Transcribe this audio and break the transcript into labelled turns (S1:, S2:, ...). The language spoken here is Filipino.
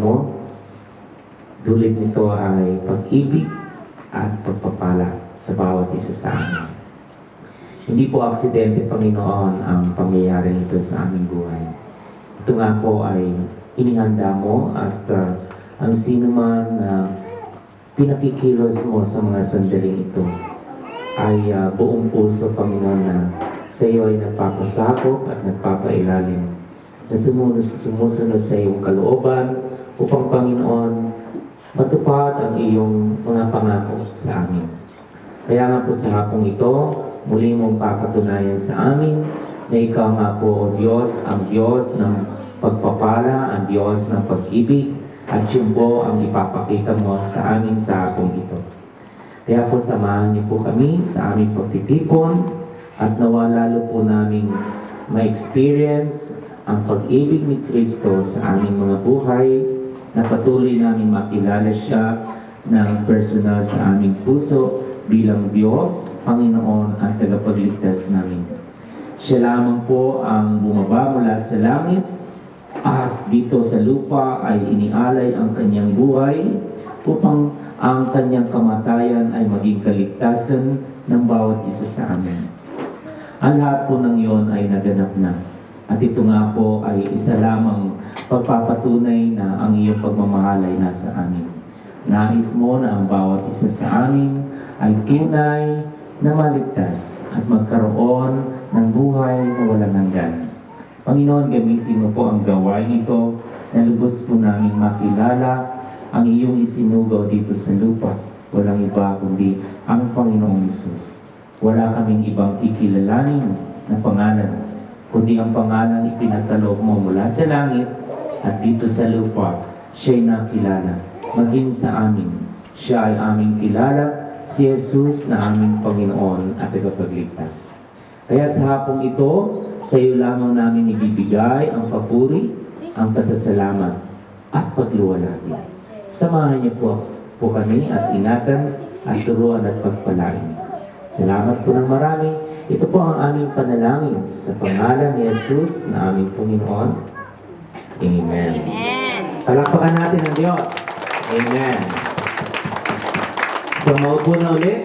S1: mo. Dulot nito ay pag-ibig at pagpapala sa bawat isa sa amin. Hindi po aksidente, Panginoon, ang pangyayari nito sa aming buhay. Ito nga po ay inihanda mo at ang sino man na pinakikilos mo sa mga sandaling ito ay buong puso, Panginoon, na sa iyo ay nagpapasakop at nagpapailalim, na sumusunod sa iyong kalooban upang, Panginoon, matupad ang iyong mga pangako sa amin. Kaya nga po sa hapong ito, muli mong papatunayan sa amin na ikaw nga po, O Diyos, ang Diyos ng pagpapala, ang Diyos ng pag-ibig, at yun po ang ipapakita mo sa amin sa hapong ito. Kaya po samahan niyo po kami sa aming pagtitipon at nawa lalo po naming ma-experience ang pag-ibig ni Kristo sa aming mga buhay, na patuloy namin makilala siya ng personal sa aming puso bilang Diyos, Panginoon at tagapagligtas namin. Siya lamang po ang bumaba mula sa langit at dito sa lupa ay inialay ang kanyang buhay upang ang kanyang kamatayan ay maging kaligtasan ng bawat isa sa amin. Ang lahat po ng iyon ay naganap na. At ito nga po ay isa lamang pagpapatunay na ang iyong pagmamahal ay nasa amin. Nais mo na ang bawat isa sa amin ay tunay na maligtas at magkaroon ng buhay na walang hanggan. Panginoon, gamitin mo po ang gawain ito na lubos po namin makilala ang iyong isinugaw dito sa lupa. Walang iba kundi ang Panginoong Hesus. Wala kaming ibang kikilalanin na pangalan, kundi ang pangalan ipinagkaloob mo mula sa langit at dito sa lupa, siya'y nakilala. Maging sa amin, siya ay aming kilala, si Jesus na aming Panginoon at tagapagligtas. Kaya sa hapong ito, sa iyo lamang namin ibibigay ang papuri, ang pasasalamat at pagluwalhati. Samahan niyo po kami at ingatan at turuan at pagpalain. Salamat po ng marami. Ito po ang aming panalangin sa pangalan ni Jesus na aming Panginoon. Amen.
S2: Amen.
S1: Palakpakan natin ang Diyos. Amen. So, maupo na ulit.